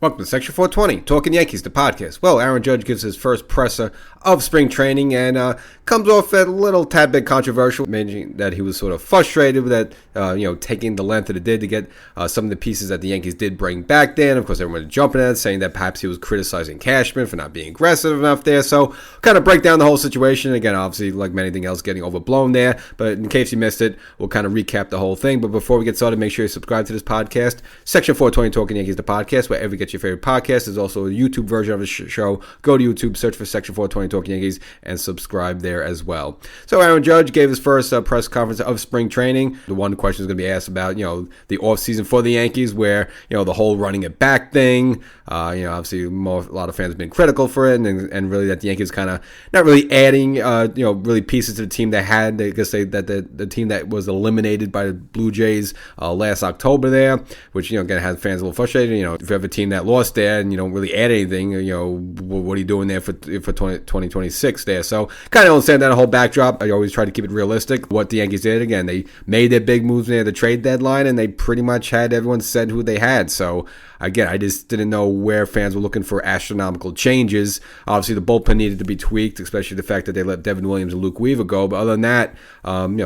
Welcome to Section 420, Talkin Yankees, the podcast. Well, Aaron Judge gives his first presser of spring training and comes off a little tad bit controversial, mentioning that he was sort of frustrated with that, taking the length that it did to get some of the pieces that the Yankees did bring back then. Of course, everyone was jumping at it, saying that perhaps he was criticizing Cashman for not being aggressive enough there. So, kind of break down the whole situation. Again, obviously, like anything else, getting overblown there. But in case you missed it, we'll kind of recap the whole thing. But before we get started, make sure you subscribe to this podcast, Section 420, Talkin Yankees, the podcast, wherever you get your favorite podcast. There's also a YouTube version of the show. Go to YouTube, search for Section 420 Talkin Yankees, and subscribe there as well. So Aaron Judge gave his first press conference of spring training. The one question is going to be asked about, the offseason for the Yankees, where, the whole running it back thing. Obviously, a lot of fans have been critical for it, and really that the Yankees kind of not really adding, really pieces to the team they had. I guess the team that was eliminated by the Blue Jays last October there, which, again, had fans a little frustrated. If you have a team that lost there and you don't really add anything, what are you doing there for 2026 there? So kind of understand that whole backdrop. I always try to keep it realistic. What the Yankees did, again, they made their big moves near the trade deadline, and they pretty much had everyone said who they had. So again, I just didn't know where fans were looking for astronomical changes. Obviously, the bullpen needed to be tweaked, especially the fact that they let Devin Williams and Luke Weaver go. But other than that,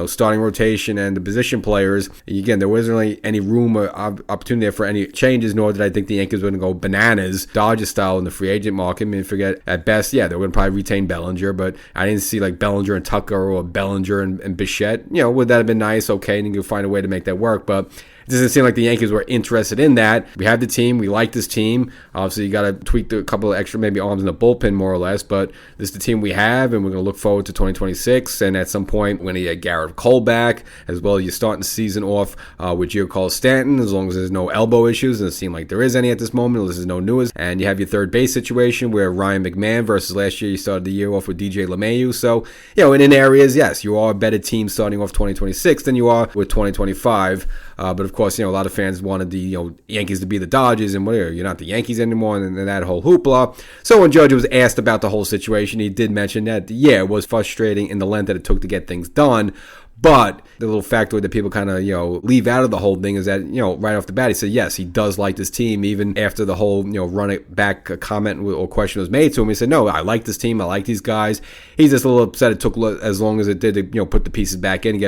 starting rotation and the position players, again, there wasn't really any room or opportunity there for any changes, nor did I think the Yankees were going to go bananas, Dodgers style in the free agent market. I mean, forget, at best, they were going to probably retain Bellinger, but I didn't see like Bellinger and Tucker or Bellinger and Bichette. Would that have been nice? Okay, and you can find a way to make that work, but it doesn't seem like the Yankees were interested in that. We have the team. We like this team. Obviously, you got to tweak a couple of extra maybe arms in the bullpen more or less, but this is the team we have, and we're going to look forward to 2026. And at some point, we're going to get Garrett Cole back, as well as you're starting the season off with Giancarlo Stanton, as long as there's no elbow issues. Doesn't seem like there is any at this moment. This is no news. And you have your third base situation where Ryan McMahon versus last year, you started the year off with DJ LeMahieu. So, in areas, yes, you are a better team starting off 2026 than you are with 2025. But of course, a lot of fans wanted the Yankees to be the Dodgers, and whatever, you're not the Yankees anymore, and that whole hoopla. So when Judge was asked about the whole situation, he did mention that, it was frustrating in the length that it took to get things done. But the little factor that people kind of, leave out of the whole thing is that, right off the bat, he said, yes, he does like this team. Even after the whole, run it back comment or question was made to him, he said, no, I like this team. I like these guys. He's just a little upset it took as long as it did to, put the pieces back in and get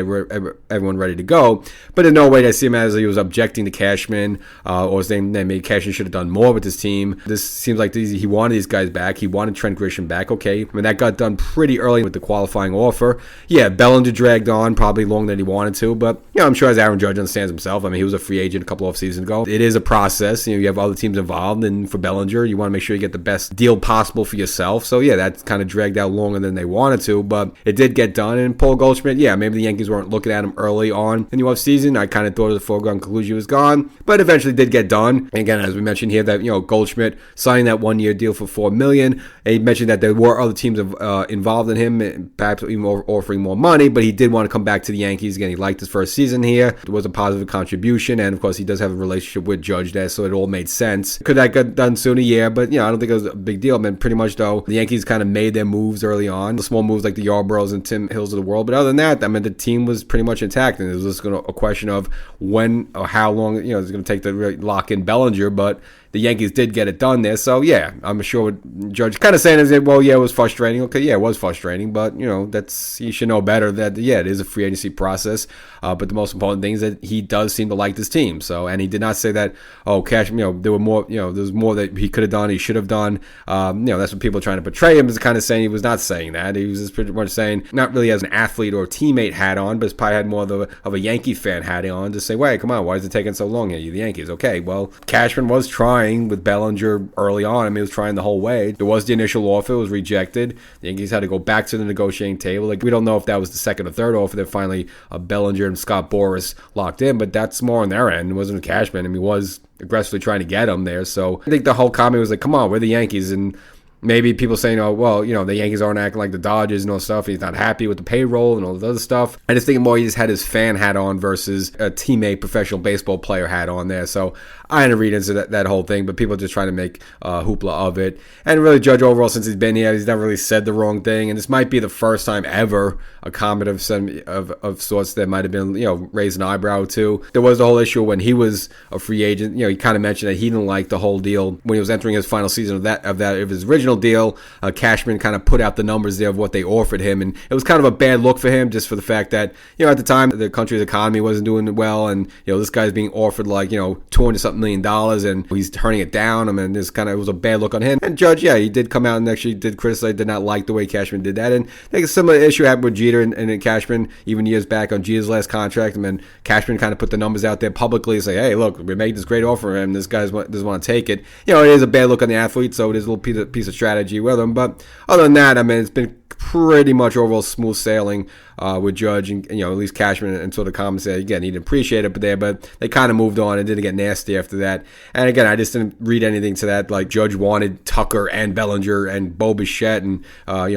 everyone ready to go. But in no way did I see him as he was objecting to Cashman or saying that maybe Cashman should have done more with his team. This seems like he wanted these guys back. He wanted Trent Grisham back. Okay, that got done pretty early with the qualifying offer. Yeah, Bellinger dragged on probably longer than he wanted to, but I'm sure as Aaron Judge understands himself, he was a free agent a couple off seasons ago. It is a process. You have other teams involved, and for Bellinger, you want to make sure you get the best deal possible for yourself. So that kind of dragged out longer than they wanted to, but it did get done. And Paul Goldschmidt, maybe the Yankees weren't looking at him early on in the off season. I kind of thought it was a foregone conclusion he was gone, but eventually did get done. And again, as we mentioned here, that Goldschmidt signing that 1-year deal for $4 million. And he mentioned that there were other teams involved in him, perhaps even offering more money, but he did want to come back to the Yankees. Again, he liked his first season here. It was a positive contribution, and of course, he does have a relationship with Judge there, so it all made sense. Could that get done sooner? Yeah, but I don't think it was a big deal. Pretty much though, the Yankees kind of made their moves early on, the small moves like the Yarboroughs and Tim Hills of the world. But other than that, the team was pretty much intact, and it was just a question of when or how long it's going to take to really lock in Bellinger. But the Yankees did get it done there. So, I'm sure what Judge kind of saying is, well, it was frustrating. Okay, it was frustrating, but, you should know better that, it is a free agency process. But the most important thing is that he does seem to like this team. So, and he did not say that, Cashman, there were more, there's more that he could have done, he should have done. That's what people are trying to portray him as, kind of saying he was not saying that. He was just pretty much saying, not really as an athlete or teammate hat on, but probably had more of a Yankee fan hat on to say, wait, come on, why is it taking so long here? You're the Yankees. Okay, well, Cashman was trying with Bellinger early on. He was trying the whole way. There was the initial offer. It was rejected. The Yankees had to go back to the negotiating table. We don't know if that was the second or third offer that finally Bellinger and Scott Boras locked in, but that's more on their end. It wasn't Cashman. He was aggressively trying to get him there. So I think the whole comment was like, come on, we're the Yankees. And maybe people saying, oh, well, the Yankees aren't acting like the Dodgers and all stuff. He's not happy with the payroll and all this other stuff. I just think more he just had his fan hat on versus a teammate professional baseball player hat on there. So I didn't read into that whole thing, but people are just trying to make hoopla of it. And really, Judge overall, since he's been here, he's never really said the wrong thing. And this might be the first time ever a comment of sorts that might have been, raised an eyebrow to. There was the whole issue when he was a free agent. He kind of mentioned that he didn't like the whole deal when he was entering his final season of his original deal. Cashman kind of put out the numbers there of what they offered him, and it was kind of a bad look for him just for the fact that at the time the country's economy wasn't doing well, and this guy's being offered like $200-something million, and he's turning it down. I mean, it was a bad look on him. And Judge, he did come out and actually did criticize, did not like the way Cashman did that. And I think a similar issue happened with Jeter and Cashman even years back on Jeter's last contract. I mean, Cashman kind of put the numbers out there publicly and say, hey, look, we made this great offer for him. This guy doesn't want to take it. It is a bad look on the athlete, so it is a little piece of strategy with him. But other than that, I mean, it's been pretty much overall smooth sailing with Judge, and at least Cashman and sort of comments said again he didn't appreciate it, but they kind of moved on and didn't get nasty after that. And again, I just didn't read anything to that like Judge wanted Tucker and Bellinger and Bo Bichette and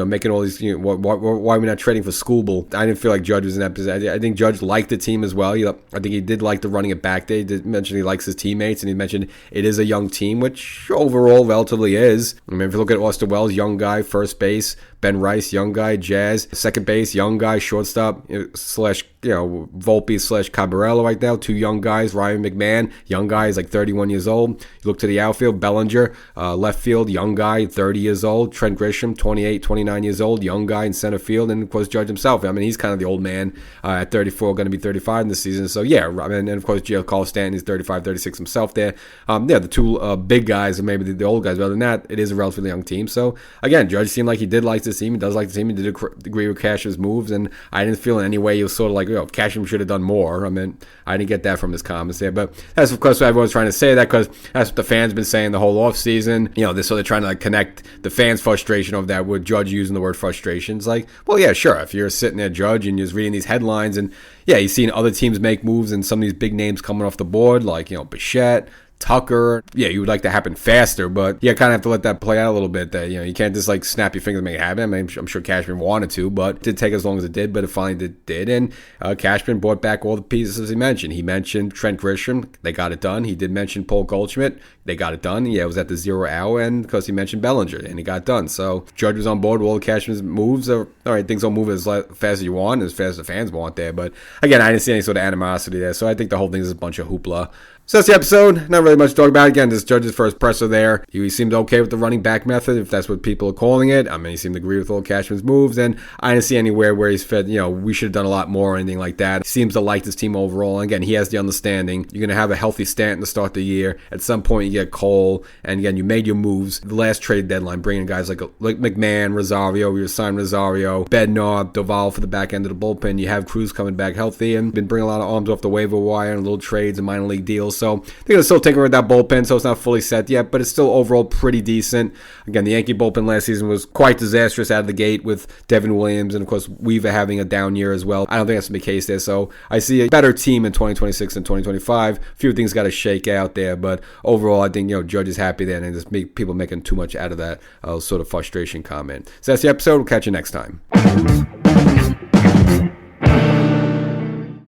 making all these why are we not trading for Skubal. I didn't feel like Judge was in that position. I think Judge liked the team as well. I think he did like the running it back day. He did mention he likes his teammates, and he mentioned it is a young team, which overall relatively is. I mean, if you look at Austin Wells, young guy, first base. Ben Rice, young guy. Jazz, second base, young guy. Shortstop slash Volpe slash Cabrera right now, two young guys. Ryan McMahon, young guy, is like 31 years old. You look to the outfield, Bellinger, left field, young guy, 30 years old. Trent Grisham, 28, 29 years old, young guy in center field. And of course, Judge himself. I mean, he's kind of the old man at 34, going to be 35 in this season. So yeah, I mean, and of course, Giancarlo Stanton is 35, 36 himself there. The two big guys and maybe the old guys. But other than that, it is a relatively young team. So again, Judge seemed like he did like this team. He does like the team. He did agree with Cashman's moves, and I didn't feel in any way he was sort of like, Cashman should have done more. I mean, I didn't get that from his comments there, but that's of course what everyone's trying to say that because that's what the fans been saying the whole offseason. They're sort of trying to like connect the fans' frustration of that with Judge using the word frustration. It's like, well, yeah, sure. If you're sitting there, Judge, and you're just reading these headlines, and yeah, you've seen other teams make moves and some of these big names coming off the board, like Bichette, Tucker, you would like to happen faster, but kind of have to let that play out a little bit. That you can't just like snap your fingers and make it happen. I mean, I'm sure Cashman wanted to, but it did take as long as it did. But it finally did. And Cashman brought back all the pieces he mentioned. He mentioned Trent Grisham, they got it done. He did mention Paul Goldschmidt, they got it done. Yeah, it was at the 0 hour, and because he mentioned Bellinger, and he got it done. So Judge was on board with all of Cashman's moves. All right, things don't move as fast as you want, as fast as the fans want there. But again, I didn't see any sort of animosity there. So I think the whole thing is a bunch of hoopla. So that's the episode. Not really much to talk about. Again, this Judge's first presser there. He seemed okay with the running back method, if that's what people are calling it. I mean, he seemed to agree with all Cashman's moves, and I didn't see anywhere where he's fed, we should have done a lot more or anything like that. He seems to like this team overall. And again, he has the understanding. You're going to have a healthy Stanton to start the year. At some point, you get Cole, and again, you made your moves. The last trade deadline, bringing guys like McMahon, Rosario, you signed Rosario, Bednar, Doval for the back end of the bullpen. You have Cruz coming back healthy, and been bringing a lot of arms off the waiver wire and little trades and minor league deals. So they're going to still take over that bullpen, so it's not fully set yet, but it's still overall pretty decent. Again, the Yankee bullpen last season was quite disastrous out of the gate with Devin Williams, and of course Weaver having a down year as well. I don't think that's going to be the case there, so I see a better team in 2026 and 2025. A few things got to shake out there, but overall I think Judge is happy there, and there's people making too much out of that sort of frustration comment. So that's the episode. We'll catch you next time.